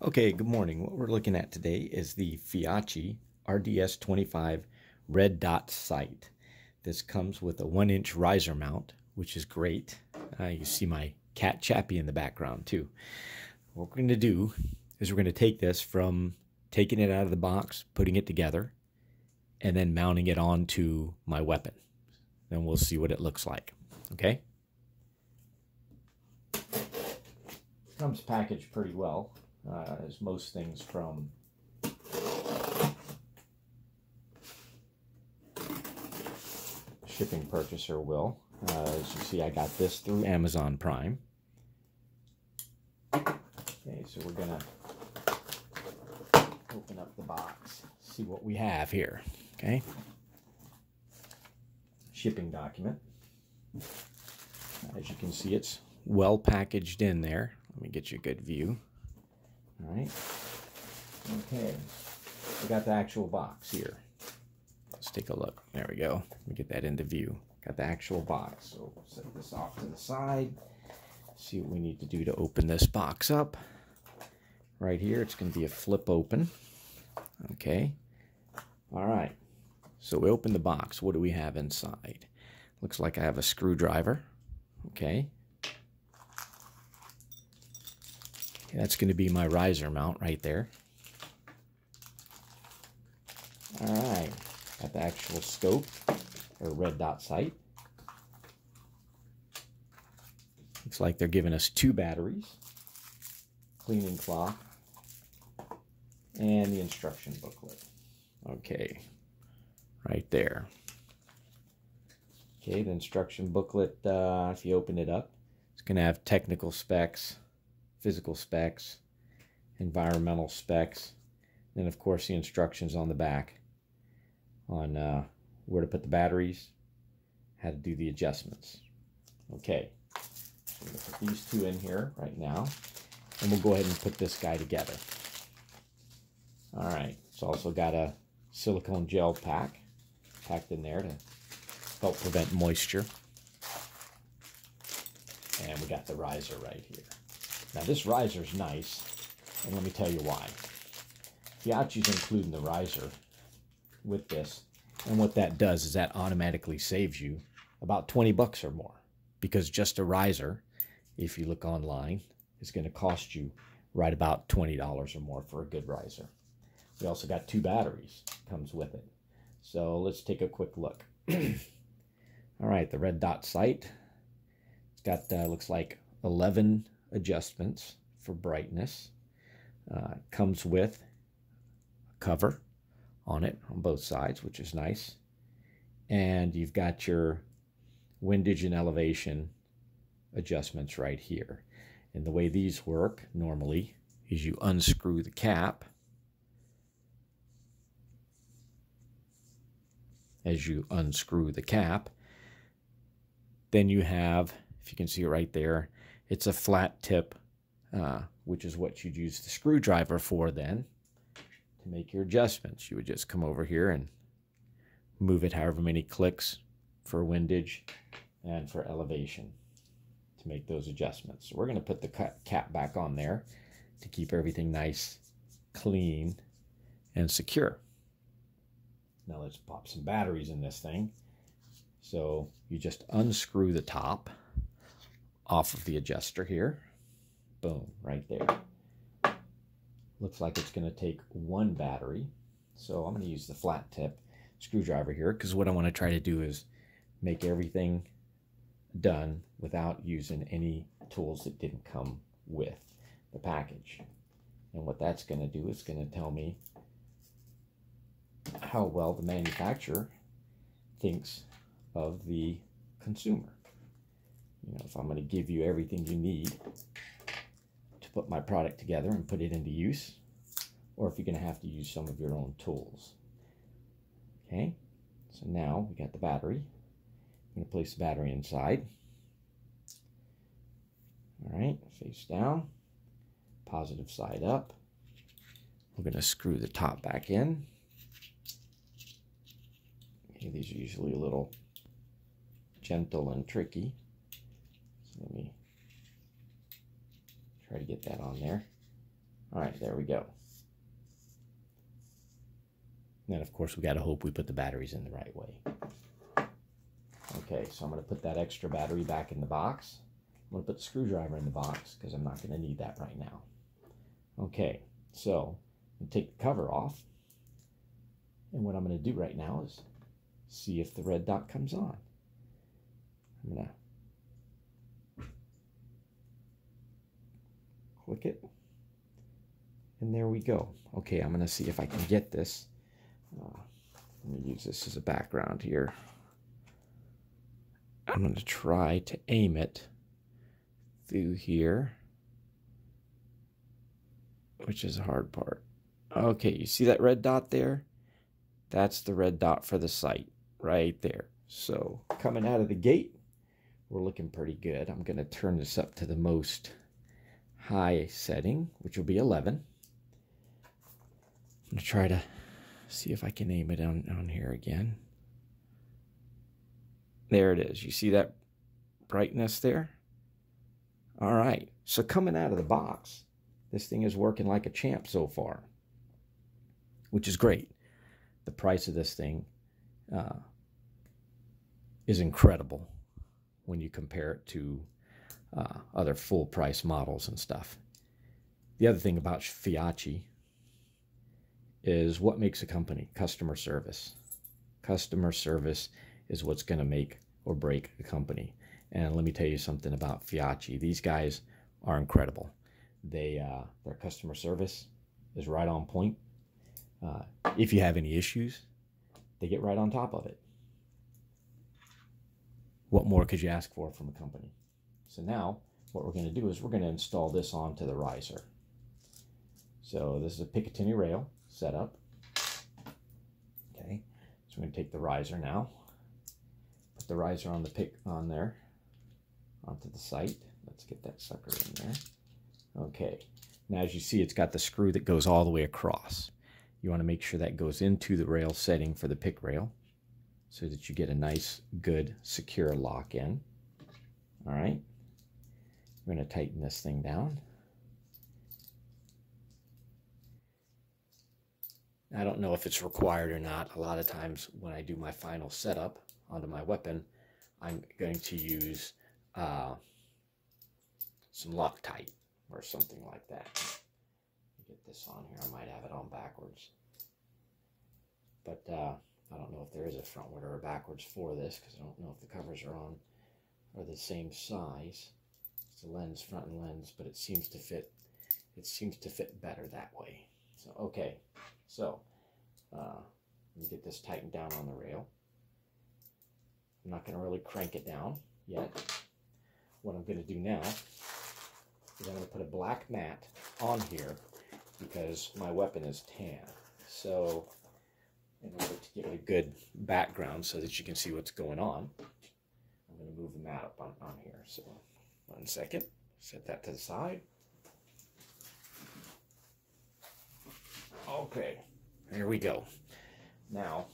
Okay, good morning. What we're looking at today is the Feyachi RDS-25 red dot sight. This comes with a 1-inch riser mount, which is great. You see my cat Chappie in the background too. What we're going to do is we're going to take this from taking it out of the box, putting it together, and then mounting it onto my weapon. Then we'll see what it looks like. Okay? Comes packaged pretty well. As most things from shipping purchaser will. As you see, I got this through Amazon Prime. Okay, so we're gonna open up the box, see what we have here. Okay, shipping document. As you can see, it's well packaged in there. Let me get you a good view. All right. Okay. We got the actual box here. Let's take a look. There we go. Let me get that into view. Got the actual box. So we'll set this off to the side. See what we need to do to open this box up. Right here, it's going to be a flip open. Okay. All right. So we open the box. What do we have inside? Looks like I have a screwdriver. Okay. That's going to be my riser mount right there. All right, got the actual scope or red dot sight. Looks like they're giving us 2 batteries, cleaning cloth, and the instruction booklet. Okay, right there. Okay, the instruction booklet, if you open it up, it's going to have technical specs, physical specs, environmental specs, and of course the instructions on the back on where to put the batteries, how to do the adjustments. Okay, so I'm going to put these 2 in here right now, and we'll go ahead and put this guy together. All right, it's also got a silicone gel packed in there to help prevent moisture. And we got the riser right here. Now this riser's nice, and let me tell you why. Feyachi's including the riser with this, and what that does is that automatically saves you about 20 bucks or more, because just a riser, if you look online, is going to cost you right about $20 or more for a good riser. We also got 2 batteries, comes with it. So let's take a quick look. All right, the red dot sight. It's got, looks like 11 adjustments for brightness. Comes with a cover on it on both sides, which is nice. And you've got your windage and elevation adjustments right here. And the way these work normally is you unscrew the cap. As you unscrew the cap, then you have, if you can see it right there, it's a flat tip, which is what you'd use the screwdriver for then to make your adjustments. You would just come over here and move it however many clicks for windage and for elevation to make those adjustments. So we're going to put the cap back on there to keep everything nice, clean, and secure. Now let's pop some batteries in this thing. So you just unscrew the top off of the adjuster here. Boom, right there. Looks like it's going to take 1 battery. So I'm going to use the flat tip screwdriver here, because what I want to try to do is make everything done without using any tools that didn't come with the package. And what that's going to do is going to tell me how well the manufacturer thinks of the consumer. You know, if I'm going to give you everything you need to put my product together and put it into use, or if you're going to have to use some of your own tools. Okay, so now we got the battery. I'm going to place the battery inside. All right, face down, positive side up. We're going to screw the top back in. Okay, these are usually a little gentle and tricky. So let me try to get that on there. All right, there we go. And then, of course, we got to hope we put the batteries in the right way. Okay, so I'm going to put that extra battery back in the box. I'm going to put the screwdriver in the box because I'm not going to need that right now. Okay, so I'm going to take the cover off. And what I'm going to do right now is see if the red dot comes on. I'm going to click it. And there we go. Okay, I'm going to see if I can get this. Let me use this as a background here. I'm going to try to aim it through here, which is the hard part. Okay, you see that red dot there? That's the red dot for the sight right there. So coming out of the gate, we're looking pretty good. I'm going to turn this up to the most high setting, which will be 11. I'm going to try to see if I can aim it on here again. There it is. You see that brightness there? All right. So coming out of the box, this thing is working like a champ so far, which is great. The price of this thing is incredible when you compare it to other full price models and stuff. The other thing about Feyachi is what makes a company: customer service. Customer service is what's going to make or break a company. And let me tell you something about Feyachi. These guys are incredible. Their customer service is right on point. If you have any issues, they get right on top of it. What more could you ask for from a company? So now what we're going to do is we're going to install this onto the riser. So this is a Picatinny rail setup. Okay, so we're going to take the riser now, put the riser on the pick on there, onto the sight. Let's get that sucker in there. Okay, now as you see, it's got the screw that goes all the way across. You want to make sure that goes into the rail setting for the pick rail so that you get a nice, good, secure lock in. All right, we're going to tighten this thing down. I don't know if it's required or not. A lot of times when I do my final setup onto my weapon, I'm going to use some Loctite or something like that. Get this on here. I might have it on backwards. But I don't know if there is a frontward or a backwards for this because I don't know if the covers are the same size. It's a lens, front and lens, but it seems to fit. It seems to fit better that way. So okay. So, let me get this tightened down on the rail. I'm not going to really crank it down yet. What I'm going to do now is I'm going to put a black mat on here because my weapon is tan. So, in order to give it a good background so that you can see what's going on, I'm going to move the mat up on here. So, 1 second. Set that to the side. Okay, here we go. Now,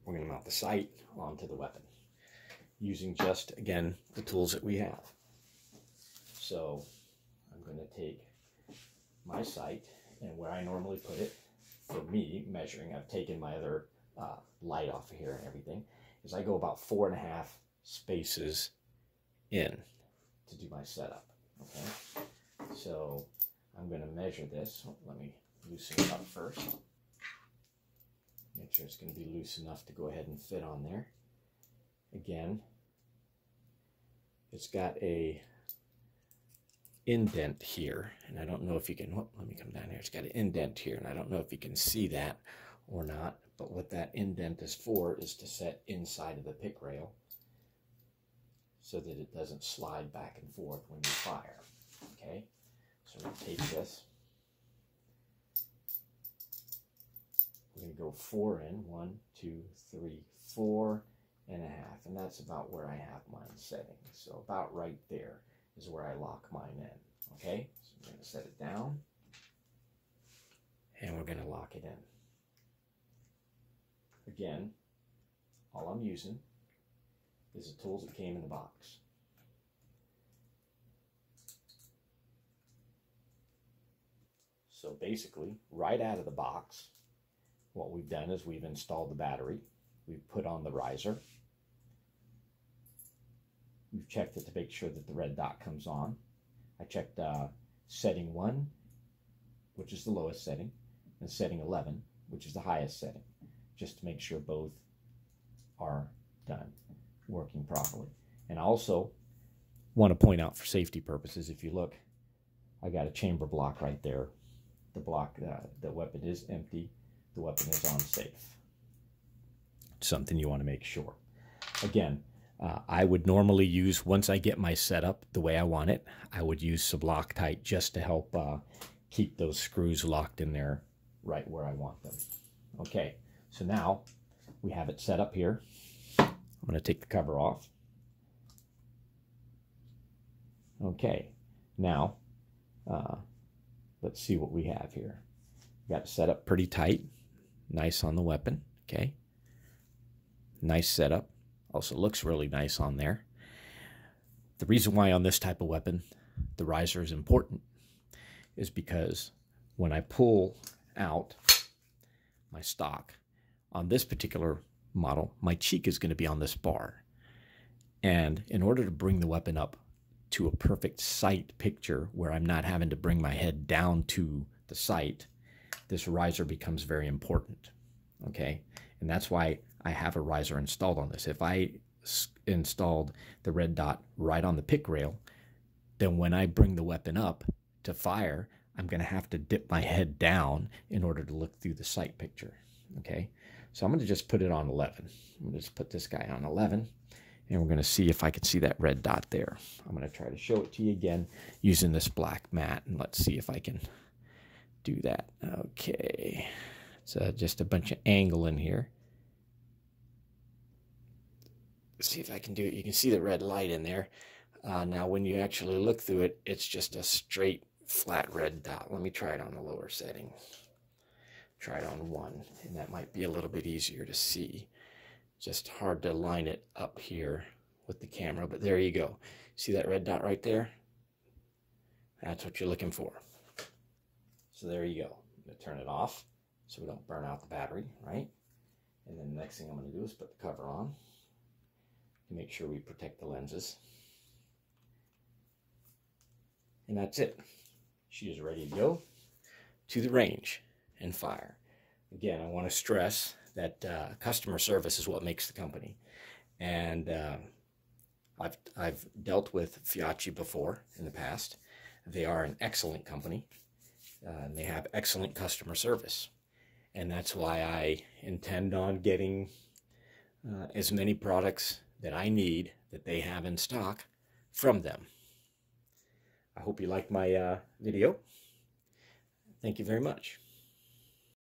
we're going to mount the sight onto the weapon using just, again, the tools that we have. So, I'm going to take my sight, and where I normally put it, for me, measuring, I've taken my other light off of here and everything, is I go about 4.5 spaces in to do my setup, okay? So, I'm going to measure this. Let me loosen it up first. Make sure it's going to be loose enough to go ahead and fit on there. Again, it's got a indent here, and I don't know if you can, let me come down here. It's got an indent here, and I don't know if you can see that or not, but what that indent is for is to set inside of the pick rail so that it doesn't slide back and forth when you fire, okay? So I'm going to take this. We're going to go 4 in. 1, 2, 3, 4.5. And that's about where I have mine setting. So about right there is where I lock mine in. Okay? So I'm going to set it down. And we're going to lock it in. Again, all I'm using is the tools that came in the box. So basically, right out of the box, what we've done is we've installed the battery, we've put on the riser, we've checked it to make sure that the red dot comes on. I checked setting 1, which is the lowest setting, and setting 11, which is the highest setting, just to make sure both are done, working properly. And I also want to point out, for safety purposes, if you look, I got a chamber block right there. The block, the weapon is empty, the weapon is on safe. Something you want to make sure. Again, I would normally use, once I get my setup the way I want it, I would use some Loctite just to help keep those screws locked in there right where I want them. Okay, so now we have it set up here. I'm going to take the cover off. Okay, now let's see what we have here. Got it set up pretty tight, nice on the weapon. Okay, nice setup. Also looks really nice on there. The reason why on this type of weapon the riser is important is because when I pull out my stock on this particular model, my cheek is going to be on this bar. And in order to bring the weapon up to a perfect sight picture where I'm not having to bring my head down to the sight, this riser becomes very important. Okay, and that's why I have a riser installed on this. If I installed the red dot right on the pick rail, then when I bring the weapon up to fire, I'm going to have to dip my head down in order to look through the sight picture. Okay, so I'm going to just put it on 11. I'm going to just put this guy on 11, and we're going to see if I can see that red dot there. I'm going to try to show it to you again using this black mat, and let's see if I can do that. Okay, it's just a bunch of angle in here. See if I can do it. You can see the red light in there. Now when you actually look through it, it's just a straight flat red dot. Let me try it on the lower setting. Try it on 1, and that might be a little bit easier to see. Just hard to line it up here with the camera, but there you go. See that red dot right there? That's what you're looking for. So there you go. I'm going to turn it off so we don't burn out the battery, right? And then the next thing I'm going to do is put the cover on to make sure we protect the lenses. And that's it. She is ready to go to the range and fire. Again, I want to stress that customer service is what makes the company. And I've dealt with Feyachi before in the past. They are an excellent company. And they have excellent customer service. And that's why I intend on getting as many products that I need that they have in stock from them. I hope you liked my video. Thank you very much.